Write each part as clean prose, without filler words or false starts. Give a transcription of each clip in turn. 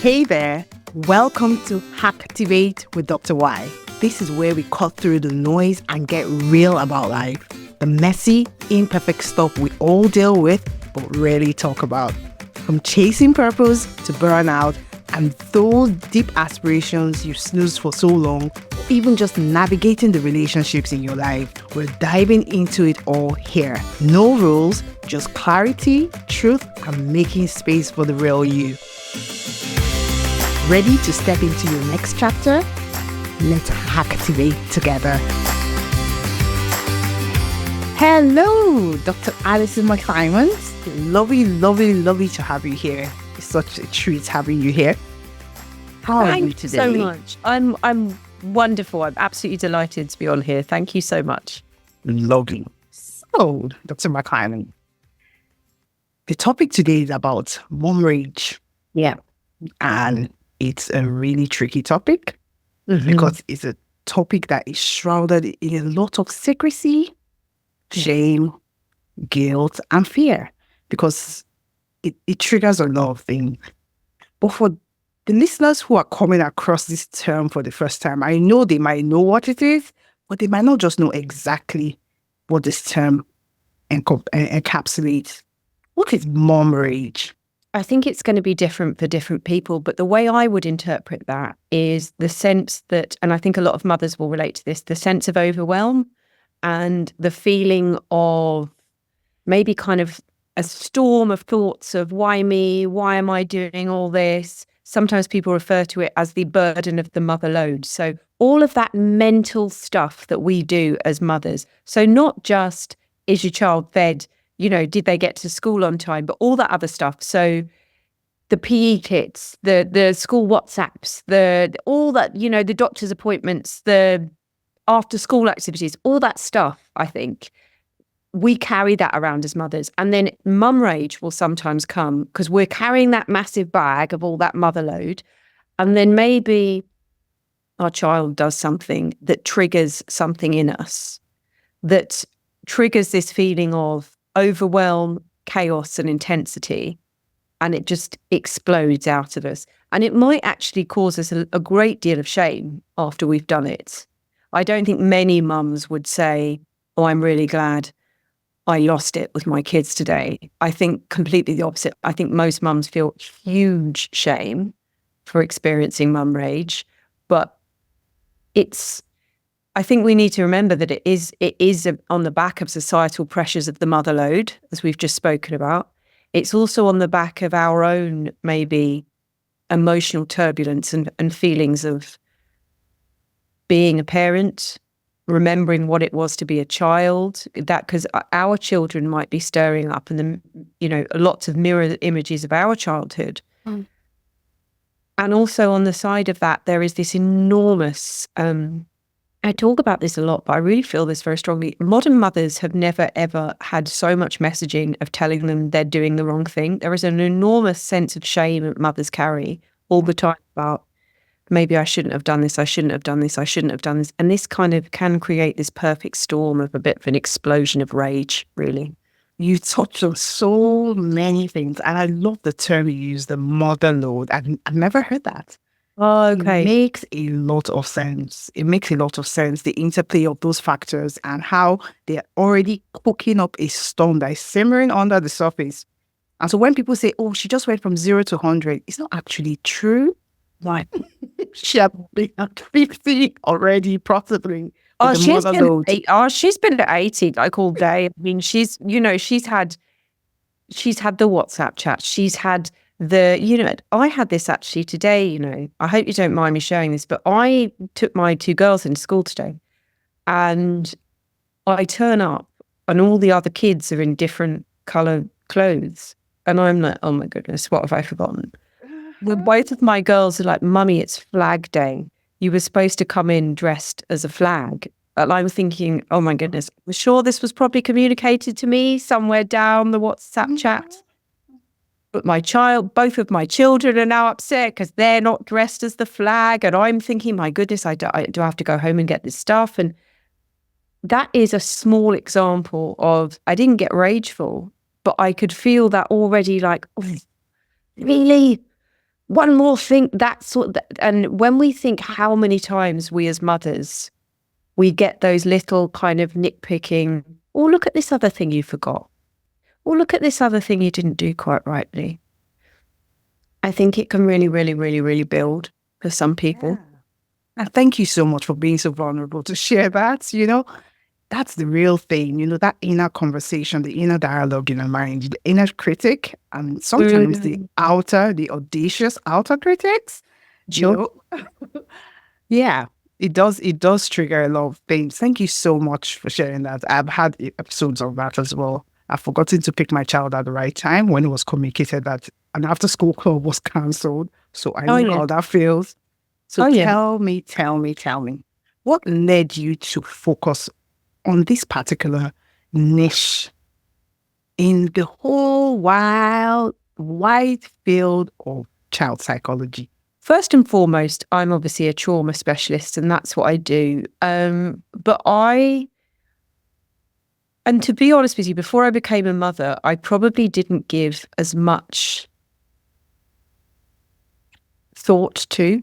Hey there, welcome to Hacktivate with Dr. Y. This is where we cut through the noise and get real about life. The messy, imperfect stuff we all deal with but rarely talk about. From chasing purpose to burnout and those deep aspirations you've snoozed for so long, or even just navigating the relationships in your life. We're diving into it all here. No rules, just clarity, truth, and making space for the real you. Ready to step into your next chapter? Let's activate together. Hello, Dr. Alison McClymont. Lovely to have you here. It's such a treat having you here. How are you today? Thank you so much. I'm wonderful. I'm absolutely delighted to be on here. Thank you so much. Lovely. So, Dr. McClymont, the topic today is about mom rage. Yeah. And it's a really tricky topic because it's a topic that is shrouded in a lot of secrecy, shame, guilt, and fear because it triggers a lot of things. But for the listeners who are coming across this term for the first time, I know they might know what it is, but they might not just know exactly what this term encapsulates. What is mom rage? I think it's going to be different for different people, but the way I would interpret that is the sense that, and I think a lot of mothers will relate to this, the sense of overwhelm and the feeling of maybe kind of a storm of thoughts of why me, why am I doing all this? Sometimes people refer to it as the burden of the mother load. So all of that mental stuff that we do as mothers. So not just, is your child fed? You know, did they get to school on time? But all that other stuff. So the PE kits, the school WhatsApps, all that, you know, the doctor's appointments, the after school activities, all that stuff, I think, we carry that around as mothers. And then mum rage will sometimes come because we're carrying that massive bag of all that mother load. And then maybe our child does something that triggers something in us, that triggers this feeling of overwhelm, chaos, and intensity, and it just explodes out of us. And it might actually cause us a great deal of shame after we've done it. I don't think many mums would say, oh, I'm really glad I lost it with my kids today. I think completely the opposite. I think most mums feel huge shame for experiencing mum rage, but I think we need to remember that it is on the back of societal pressures of the mother load, as we've just spoken about. It's also on the back of our own, maybe, emotional turbulence and feelings of being a parent, remembering what it was to be a child, that because our children might be stirring up and lots of mirror images of our childhood. And also on the side of that, there is this enormous I talk about this a lot, but I really feel this very strongly. Modern mothers have never, ever had so much messaging of telling them they're doing the wrong thing. There is an enormous sense of shame that mothers carry all the time about, maybe I shouldn't have done this, I shouldn't have done this, I shouldn't have done this. And this kind of can create this perfect storm of a bit of an explosion of rage, really. You touched on so many things, and I love the term you use, the mother load. I've never heard that. Oh, okay. It makes a lot of sense. The interplay of those factors and how they're already cooking up a storm that is simmering under the surface. And so when people say, oh, she just went from 0 to 100, it's not actually true. Like, she had been at 50 already, possibly. She's been at 80 like all day. I mean, she's had the WhatsApp chat. She's had I had this actually today, I hope you don't mind me sharing this, but I took my 2 girls into school today and I turn up and all the other kids are in different colour clothes. And I'm like, oh my goodness, what have I forgotten? Well, both of my girls are like, Mummy, it's Flag Day. You were supposed to come in dressed as a flag. And I'm thinking, oh my goodness, I'm sure this was probably communicated to me somewhere down the WhatsApp chat. But both of my children are now upset because they're not dressed as the flag. And I'm thinking, my goodness, do I have to go home and get this stuff? And that is a small example of, I didn't get rageful, but I could feel that already like, oh, really? one more thing, and when we think how many times we as mothers, we get those little kind of nitpicking, oh, look at this other thing you forgot. Or look at this other thing you didn't do quite rightly. I think it can really, really, really, really build for some people. Yeah. And thank you so much for being so vulnerable to share that. That's the real thing, that inner conversation, the inner dialogue in our mind, the inner critic, and sometimes the audacious outer critics. Sure. Yeah, it does trigger a lot of things. Thank you so much for sharing that. I've had episodes of that as well. I've forgotten to pick my child at the right time when it was communicated that an after school club was cancelled. So I know how that feels. So tell me, what led you to focus on this particular niche in the whole wide field of child psychology? First and foremost, I'm obviously a trauma specialist, and that's what I do. And to be honest with you, before I became a mother, I probably didn't give as much thought to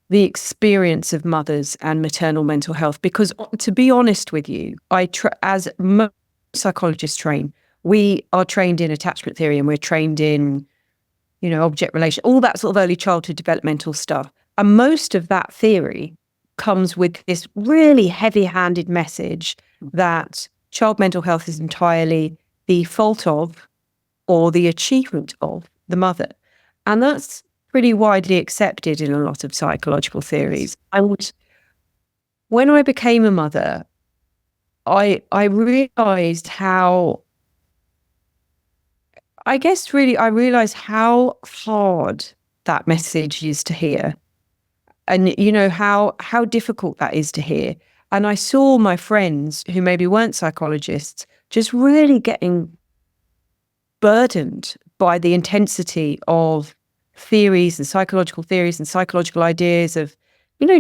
the experience of mothers and maternal mental health, because to be honest with you, as most psychologists train, we are trained in attachment theory, and we're trained in, object relation, all that sort of early childhood developmental stuff. And most of that theory comes with this really heavy-handed message that child mental health is entirely the fault of or the achievement of the mother. And that's pretty widely accepted in a lot of psychological theories. When I became a mother, I realized how, I realized how hard that message is to hear, and how difficult that is to hear. And I saw my friends who maybe weren't psychologists just really getting burdened by the intensity of theories and psychological ideas of,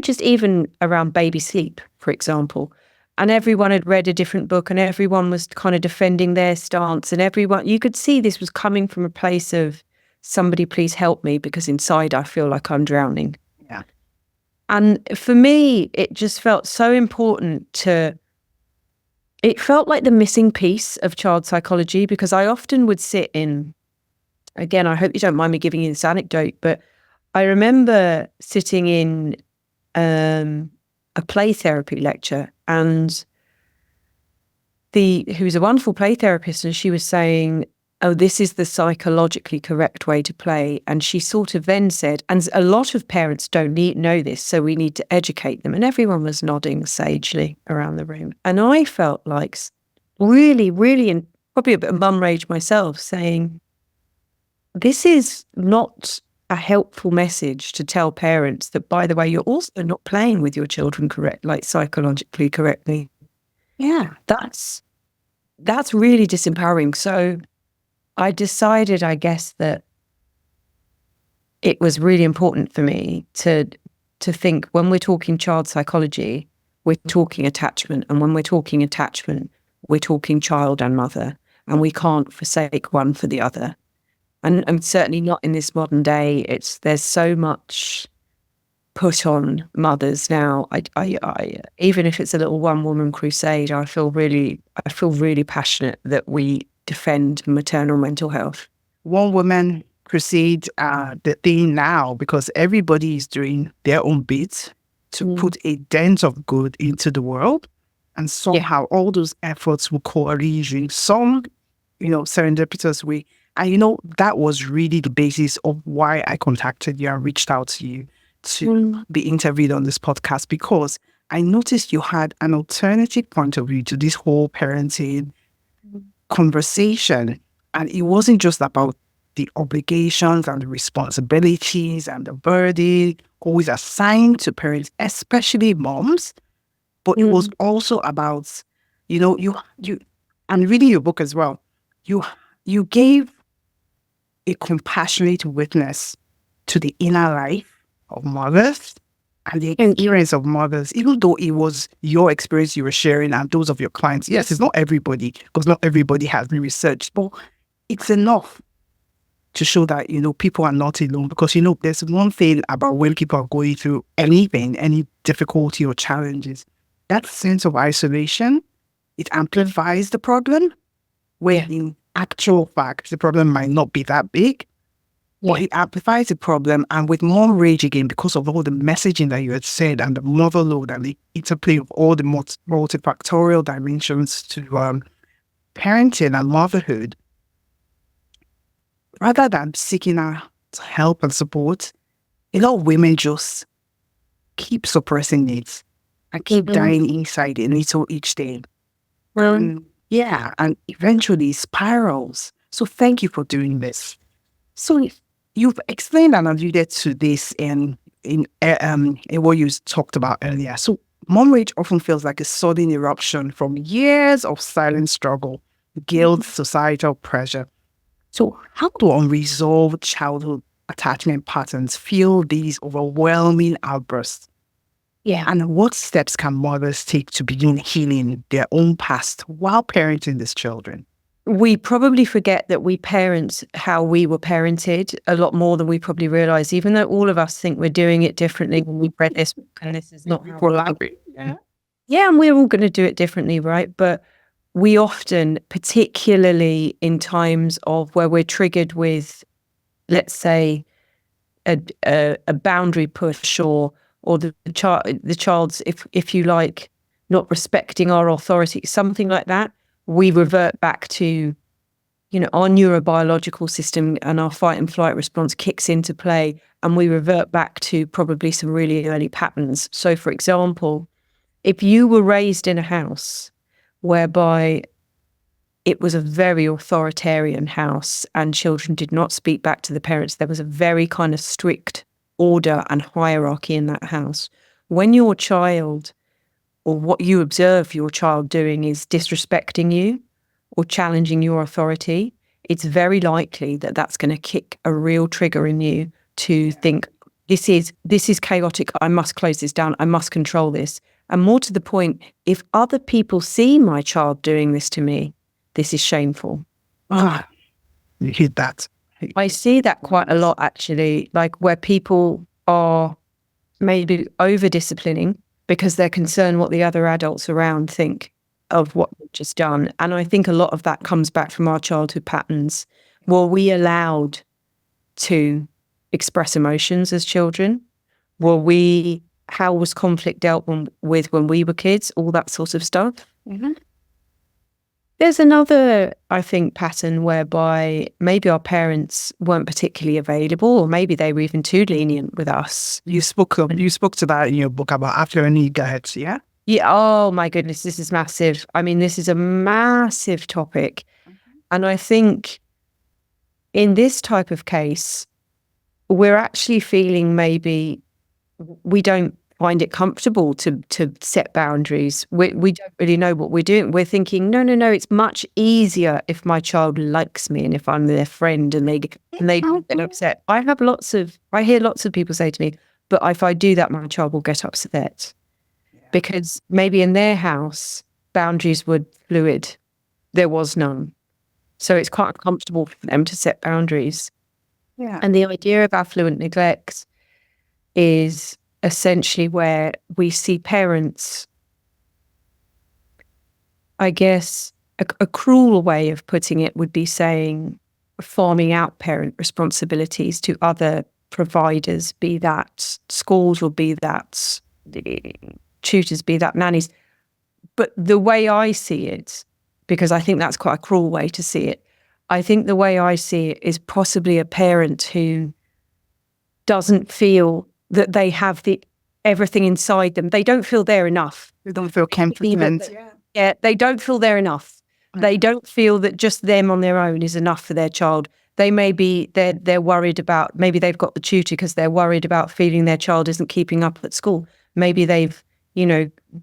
just even around baby sleep, for example. And everyone had read a different book, and everyone was kind of defending their stance, and you could see this was coming from a place of, somebody please help me, because inside I feel like I'm drowning. Yeah. And for me, it just felt so important it felt like the missing piece of child psychology, because I often would sit in, again, I hope you don't mind me giving you this anecdote, but I remember sitting in a play therapy lecture, and who was a wonderful play therapist, and she was saying, oh, this is the psychologically correct way to play. And she sort of then said, and a lot of parents don't know this, so we need to educate them. And everyone was nodding sagely around the room. And I felt like really, really, and probably a bit of mum rage myself, saying, this is not a helpful message to tell parents that, by the way, you're also not playing with your children psychologically correctly. Yeah, that's really disempowering. So I decided, I guess, that it was really important for me to think, when we're talking child psychology, we're talking attachment. And when we're talking attachment, we're talking child and mother. And we can't forsake one for the other. And certainly not in this modern day. There's so much put on mothers now. I even if it's a little one-woman crusade, I feel really passionate that we defend maternal mental health. One woman crusade the thing now, because everybody is doing their own bit to put a dent of good into the world, and somehow all those efforts will coalesce in some, serendipitous way. And that was really the basis of why I contacted you and reached out to you to be interviewed on this podcast, because I noticed you had an alternative point of view to this whole parenting conversation. And it wasn't just about the obligations and the responsibilities and the burden always assigned to parents, especially moms, but it was also about, you and reading your book as well, you gave a compassionate witness to the inner life of mothers and the experience of mothers, even though it was your experience you were sharing and those of your clients. Yes, it's not everybody, because not everybody has been researched, but it's enough to show that, people are not alone. Because, there's one thing about when people are going through anything, any difficulty or challenges, that sense of isolation, it amplifies the problem, where in actual fact, the problem might not be that big, but it amplifies the problem. And with more rage again, because of all the messaging that you had said and the motherload and the interplay of all the multifactorial dimensions to parenting and motherhood, rather than seeking out help and support, a lot of women just keep suppressing it and keep dying inside a little each day. And eventually spirals. So thank you for doing this. So you've explained and alluded to this in what you talked about earlier. So mom rage often feels like a sudden eruption from years of silent struggle, guilt, societal pressure. So how do unresolved childhood attachment patterns fuel these overwhelming outbursts? Yeah. And what steps can mothers take to begin healing their own past while parenting these children? We probably forget that we parent how we were parented a lot more than we probably realise, even though all of us think we're doing it differently when we read this, and this is not how Yeah, and we're all going to do it differently, right? But we often, particularly in times of where we're triggered with, let's say, a boundary push or the child's, if you like, not respecting our authority, something like that, we revert back to, our neurobiological system and our fight and flight response kicks into play, and we revert back to probably some really early patterns. So, for example, if you were raised in a house whereby it was a very authoritarian house and children did not speak back to the parents, there was a very kind of strict order and hierarchy in that house. When your child, or what you observe your child doing, is disrespecting you or challenging your authority, it's very likely that that's going to kick a real trigger in you to think, this is chaotic, I must close this down, I must control this. And more to the point, if other people see my child doing this to me, this is shameful. You hit that. I see that quite a lot, actually, like where people are maybe over-disciplining because they're concerned what the other adults around think of what they've just done. And I think a lot of that comes back from our childhood patterns. Were we allowed to express emotions as children? How was conflict dealt with when we were kids? All that sort of stuff. Mm-hmm. There's another, I think, pattern whereby maybe our parents weren't particularly available, or maybe they were even too lenient with us. You spoke to that in your book about after any guides, yeah? Yeah. Oh my goodness, this is massive. I mean, this is a massive topic. Mm-hmm. And I think in this type of case, we're actually feeling maybe we don't find it comfortable to set boundaries. We don't really know what we're doing. We're thinking, no, it's much easier if my child likes me and if I'm their friend and they get upset. I hear lots of people say to me, but if I do that, my child will get upset. Yeah. Because maybe in their house, boundaries were fluid. There was none. So it's quite uncomfortable for them to set boundaries. Yeah. And the idea of affluent neglect is essentially where we see parents, I guess a cruel way of putting it would be saying farming out parent responsibilities to other providers, be that schools or be that tutors, be that nannies. But the way I see it, because I think that's quite a cruel way to see it, I think the way I see it is possibly a parent who doesn't feel that they have everything inside them. They don't feel they're enough. They don't feel competent. Yeah, they don't feel they're enough. Right. They don't feel that just them on their own is enough for their child. They may be, they're worried about, maybe they've got the tutor because they're worried about feeling their child isn't keeping up at school. Maybe they've,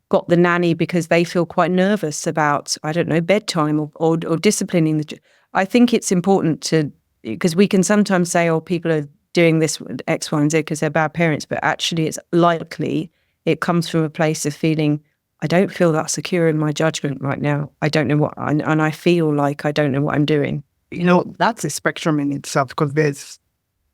got the nanny because they feel quite nervous about, I don't know, bedtime or disciplining the. I think it's important because we can sometimes say, oh, people are doing this with X, Y, and Z because they're bad parents, but actually it's likely it comes from a place of feeling, I don't feel that secure in my judgment right now. I don't know what, and I feel like I don't know what I'm doing. that's a spectrum in itself, because there's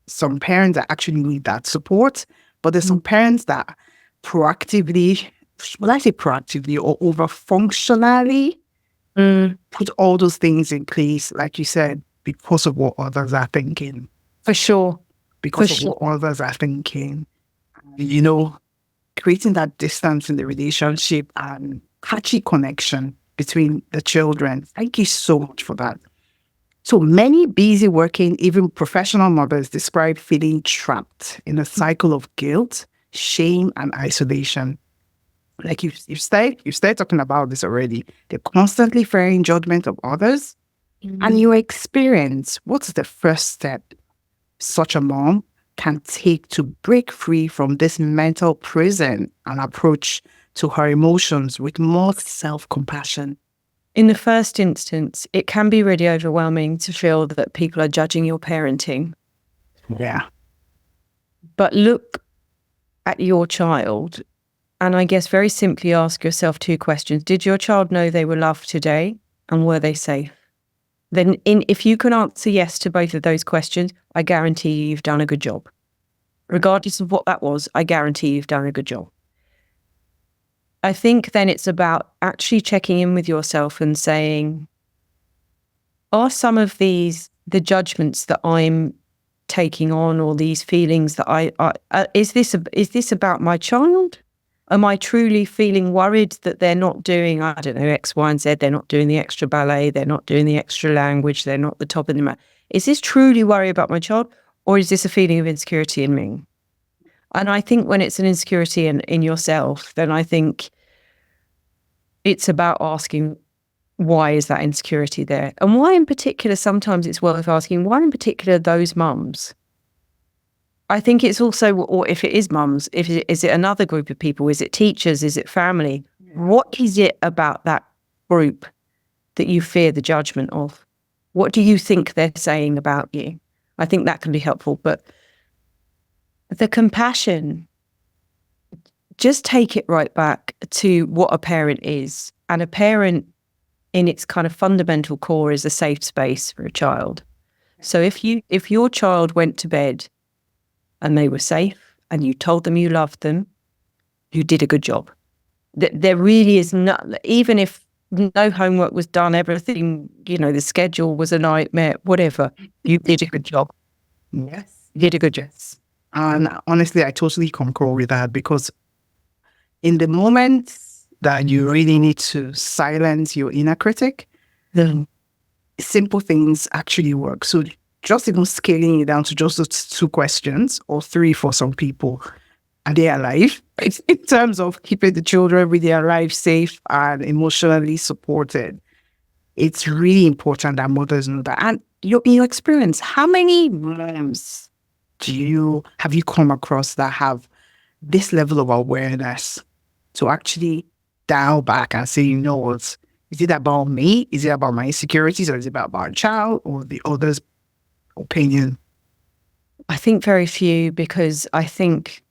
some parents that actually need that support, but there's some parents that proactively, well, I say proactively or over functionally put all those things in place, like you said, because of what others are thinking. For sure. What others are thinking. Creating that distance in the relationship and patchy connection between the children. Thank you so much for that. So many busy working, even professional mothers describe feeling trapped in a cycle of guilt, shame, and isolation. Like you started talking about this already. They're constantly fearing judgment of others. And your experience, what's the first step such a mom can take to break free from this mental prison and approach to her emotions with more self-compassion? In the first instance, it can be really overwhelming to feel that people are judging your parenting. Yeah. But look at your child and I guess very simply ask yourself two questions. Did your child know they were loved today, and were they safe? Then if you can answer yes to both of those questions, I guarantee you've done a good job. Regardless of what that was, I guarantee you've done a good job. I think then it's about actually checking in with yourself and saying, are some of these the judgments that I'm taking on, or these feelings that is this about my child? Am I truly feeling worried that they're not doing, I don't know, X, Y, and Z? They're not doing the extra ballet. They're not doing the extra language. They're not the top of the math. Is this truly worry about my child, or is this a feeling of insecurity in me? And I think when it's an insecurity in yourself, then I think it's about asking, why is that insecurity there? And why in particular, sometimes it's worth asking, why in particular those mums? I think it's also, or if it is mums, is it another group of people? Is it teachers? Is it family? What is it about that group that you fear the judgment of? What do you think they're saying about you? I think that can be helpful. But the compassion, just take it right back to what a parent is. And a parent, in its kind of fundamental core, is a safe space for a child. So if your child went to bed and they were safe and you told them you loved them, you did a good job. There really is not, even if no homework was done, everything, the schedule was a nightmare, whatever, you did a good job. Yes. You did a good job. And honestly, I totally concur with that, because in the moment that you really need to silence your inner critic, the simple things actually work. So just even scaling it down to just those two questions, or three for some people, are they alive? It's in terms of keeping the children with their life safe and emotionally supported. It's really important that mothers know that. And in your experience, how many moms have you come across that have this level of awareness to actually dial back and say, what, is it about me? Is it about my insecurities, or is it about my child or the other's opinion? I think very few, because I think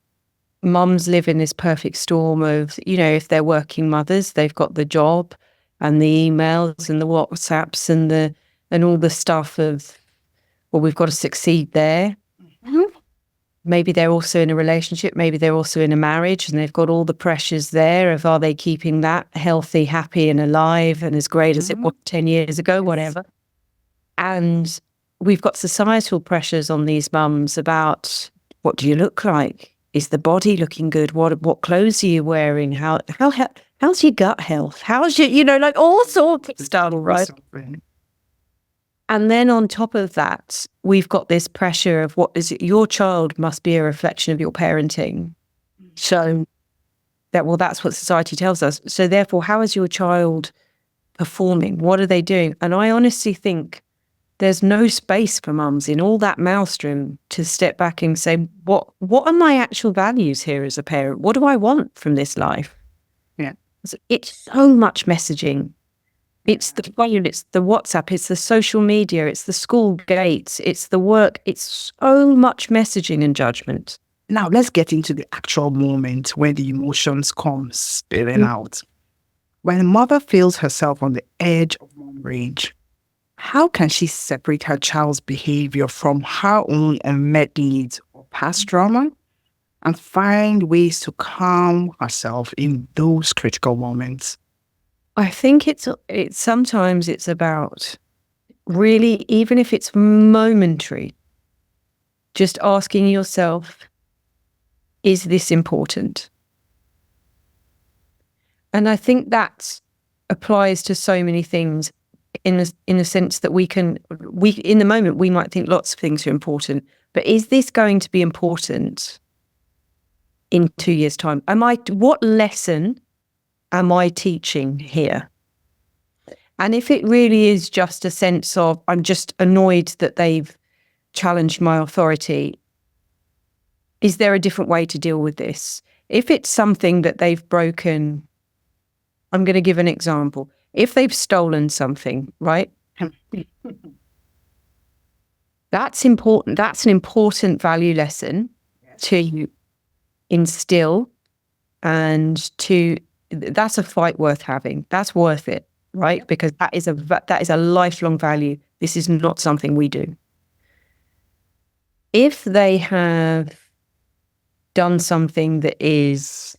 mums live in this perfect storm of, if they're working mothers, they've got the job and the emails and the WhatsApps and all the stuff of, well, we've got to succeed there. Mm-hmm. Maybe they're also in a relationship, maybe they're also in a marriage, and they've got all the pressures there of, are they keeping that healthy, happy and alive and as great as it was 10 years ago, whatever. And we've got societal pressures on these mums about, what do you look like? Is the body looking good? What clothes are you wearing? How's your gut health? How's your, all sorts of stuff, right? And then on top of that, we've got this pressure of your child must be a reflection of your parenting. So that's what society tells us. So therefore, how is your child performing? What are they doing? And I honestly think there's no space for mums in all that maelstrom to step back and say, what are my actual values here as a parent? What do I want from this life? Yeah. It's so much messaging. It's the phone, it's the WhatsApp, it's the social media, it's the school gates, it's the work. It's so much messaging and judgment. Now, let's get into the actual moment where the emotions come spilling out. When a mother feels herself on the edge of mom rage, how can she separate her child's behavior from her own unmet needs or past trauma and find ways to calm herself in those critical moments? I think it's sometimes it's about really, even if it's momentary, just asking yourself, is this important? And I think that applies to so many things in a sense that we in the moment, we might think lots of things are important, but is this going to be important in 2 years' time? What lesson am I teaching here? And if it really is just a sense of, I'm just annoyed that they've challenged my authority, is there a different way to deal with this? If it's something that they've broken, I'm going to give an example. If they've stolen something, right? That's important. That's an important value lesson to instill, and that's a fight worth having. That's worth it, right? Because that is a lifelong value. This is not something we do. If they have done something that is,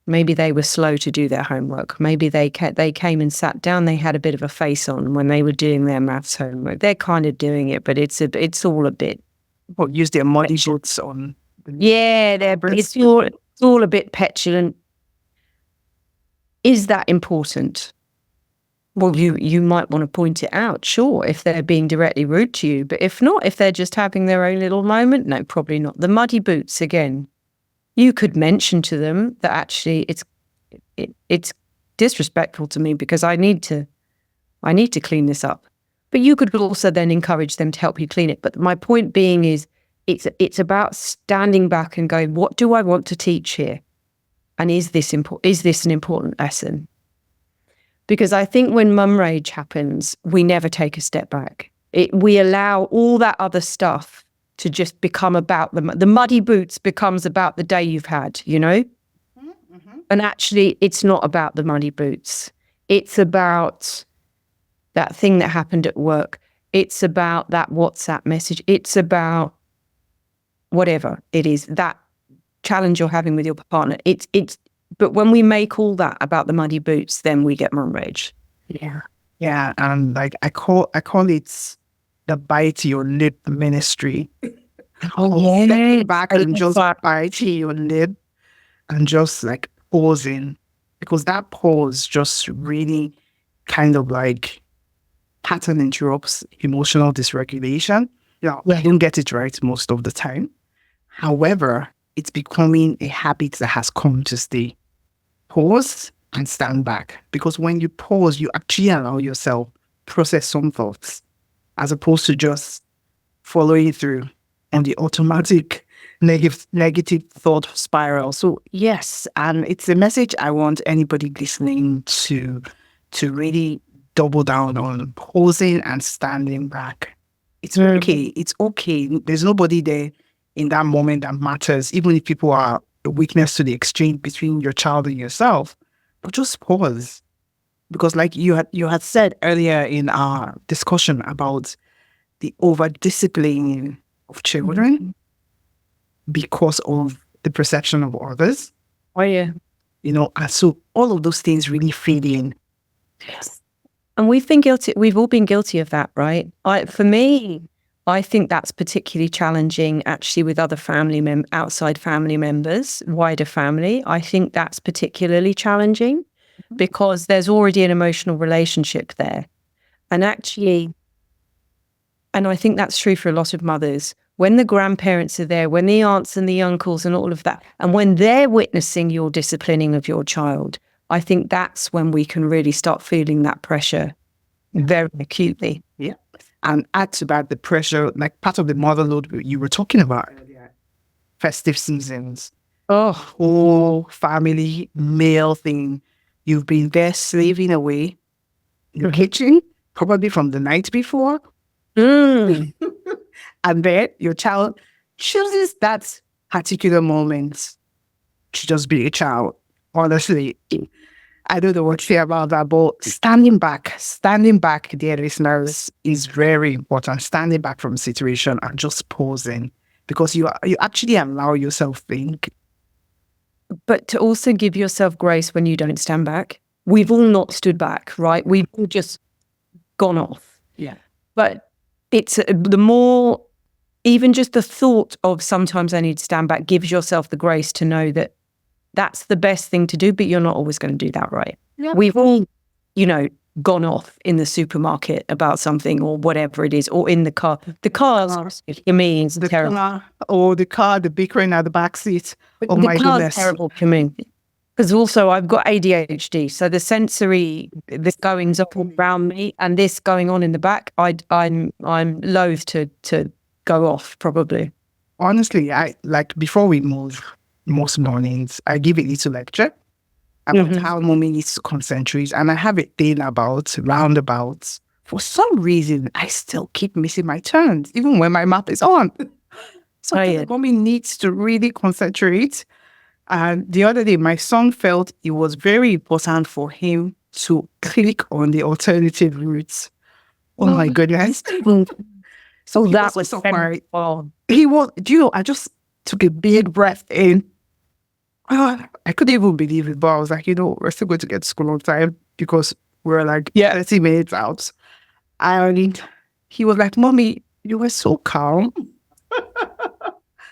maybe they were slow to do their homework. Maybe they came and sat down. They had a bit of a face on when they were doing their maths homework. They're kind of doing it, but it's all a bit. Or use their muddy boots on. Yeah, it's all a bit petulant. Is that important? Well, you might want to point it out, sure, if they're being directly rude to you. But if not, if they're just having their own little moment, no, probably not. The muddy boots again. You could mention to them that actually it's disrespectful to me because I need to clean this up. But you could also then encourage them to help you clean it. But my point being is it's about standing back and going, what do I want to teach here? And is this an important lesson? Because I think when mum rage happens, we never take a step back. We allow all that other stuff to just become about the muddy boots becomes about the day you've had, you know? Mm-hmm. And actually, it's not about the muddy boots. It's about that thing that happened at work. It's about that WhatsApp message. It's about whatever it is, that challenge you're having with your partner. But when we make all that about the muddy boots, then we get mum rage. Yeah. Yeah. And like I call it the bite your lip ministry. Oh, yeah. Back and just bite your lip and just like pausing. Because that pause just really kind of like pattern interrupts emotional dysregulation. Yeah. I don't get it right most of the time. However, it's becoming a habit that has come to stay. Pause and stand back. Because when you pause, you actually allow yourself process some thoughts as opposed to just following through on the automatic negative thought spiral. So yes, and it's a message I want anybody listening to really double down on, pausing and standing back. It's okay. It's okay. There's nobody there in that moment that matters, even if people are a weakness to the extreme between your child and yourself. But just pause. Because like you had said earlier in our discussion about the over-disciplining of children because of the perception of others. Oh, yeah. You know, and so all of those things really feed in. Yes. And we've all been guilty of that, right? For me, I think that's particularly challenging actually with other outside family members, wider family. I think that's particularly challenging because there's already an emotional relationship there. And actually, and I think that's true for a lot of mothers, when the grandparents are there, when the aunts and the uncles and all of that, and when they're witnessing your disciplining of your child, I think that's when we can really start feeling that pressure very acutely. Yeah. And add to that the pressure, like part of the motherload you were talking about earlier, festive seasons. Oh, whole family meal thing. You've been there slaving away in the kitchen, probably from the night before. And then your child chooses that particular moment to just be a child, honestly. I don't know what to say about that, but standing back, dear listeners, is very important. Standing back from a situation and just pausing, because you actually allow yourself think. But to also give yourself grace when you don't stand back. We've all not stood back, right? We've all just gone off. Yeah. But it's the more, even just the thought of sometimes I need to stand back gives yourself the grace to know that that's the best thing to do, but you're not always going to do that, right? Yeah. We've all, gone off in the supermarket about something or whatever it is, or in the car. The car, for me, is terrible. The bickering at the back seat. Oh The my car's goodness. terrible for me. Because also I've got ADHD, so the sensory, this goings on around me and this going on in the back, I'm loath to go off probably. Honestly, before we move, most mornings I give a little lecture about how mommy needs to concentrate, and I have a thing about roundabouts. For some reason, I still keep missing my turns, even when my map is on. So mommy needs to really concentrate. And the other day, my son felt it was very important for him to click on the alternative routes. Oh my goodness. So that was so quiet. I just took a big breath in. I couldn't even believe it, but I was like, we're still going to get to school on time, because we're like 30 minutes out. And he was like, Mommy, you were so calm.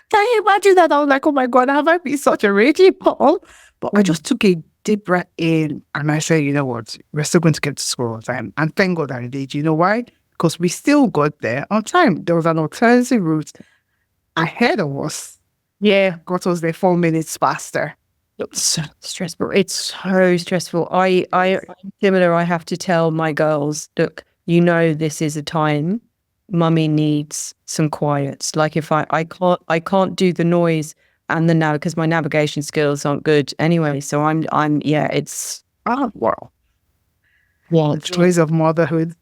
Can you imagine that? I was like, oh my God, have I been such a raging Paul? But I just took a deep breath in and I said, you know what? We're still going to get to school on time. And thank God I did. You know why? Because we still got there on time. There was an alternative route ahead of us. Yeah. Got us there 4 minutes faster. It's so stressful. It's so stressful. I'm similar. I have to tell my girls, look, this is a time Mummy needs some quiet. Like if I can't do the noise and the because my navigation skills aren't good anyway. So it's wow. Yeah, the joys of motherhood.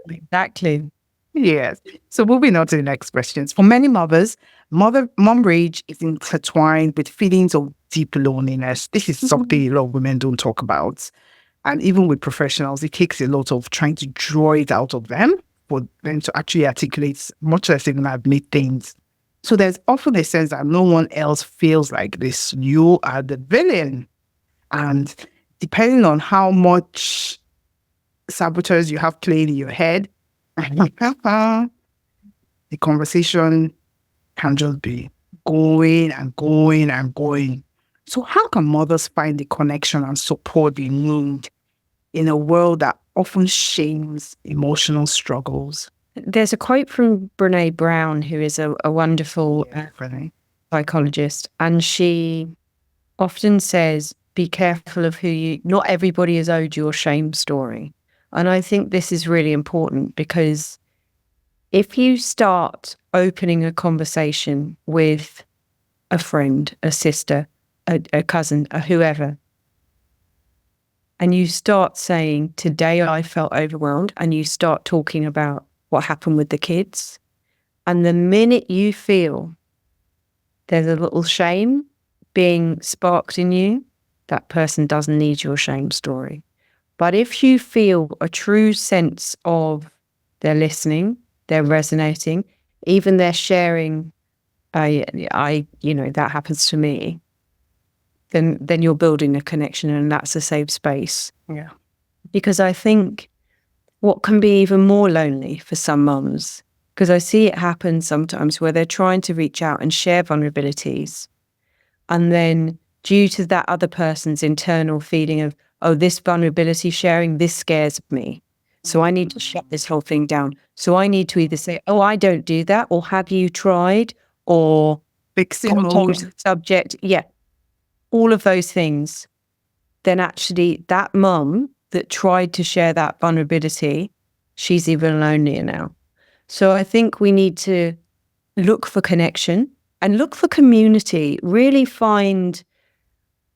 Exactly. Yes. So moving on to the next questions. For many mothers, mom rage is intertwined with feelings of deep loneliness. This is something a lot of women don't talk about. And even with professionals, it takes a lot of trying to draw it out of them for them to actually articulate, much less even admit things. So there's often a sense that no one else feels like this. You are the villain. And depending on how much saboteurs you have played in your head, the conversation can just be going and going and going. So how can mothers find the connection and support they need in a world that often shames emotional struggles? There's a quote from Brene Brown, who is a wonderful psychologist, and she often says, be careful of not everybody is owed your shame story. And I think this is really important, because if you start opening a conversation with a friend, a sister, a cousin, a whoever, and you start saying, today I felt overwhelmed, and you start talking about what happened with the kids, and the minute you feel there's a little shame being sparked in you, that person doesn't need your shame story. But if you feel a true sense of they're listening, they're resonating, even they're sharing, that happens to me, then you're building a connection, and that's a safe space. Yeah. Because I think what can be even more lonely for some mums, because I see it happen sometimes where they're trying to reach out and share vulnerabilities, and then due to that other person's internal feeling of, oh, this vulnerability sharing, this scares me, so I need to shut this whole thing down. So I need to either say, oh, I don't do that, or have you tried, or fixing the subject. Yeah. All of those things. Then actually that mum that tried to share that vulnerability, she's even lonelier now. So I think we need to look for connection and look for community. Really find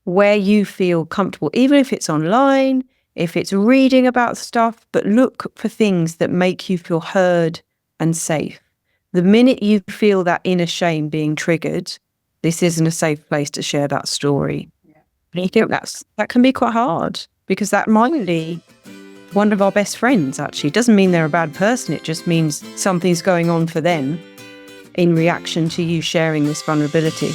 where you feel comfortable, even if it's online, if it's reading about stuff, but look for things that make you feel heard and safe. The minute you feel that inner shame being triggered, this isn't a safe place to share that story. And you think that can be quite hard, because that might be one of our best friends, actually. It doesn't mean they're a bad person. It just means something's going on for them in reaction to you sharing this vulnerability.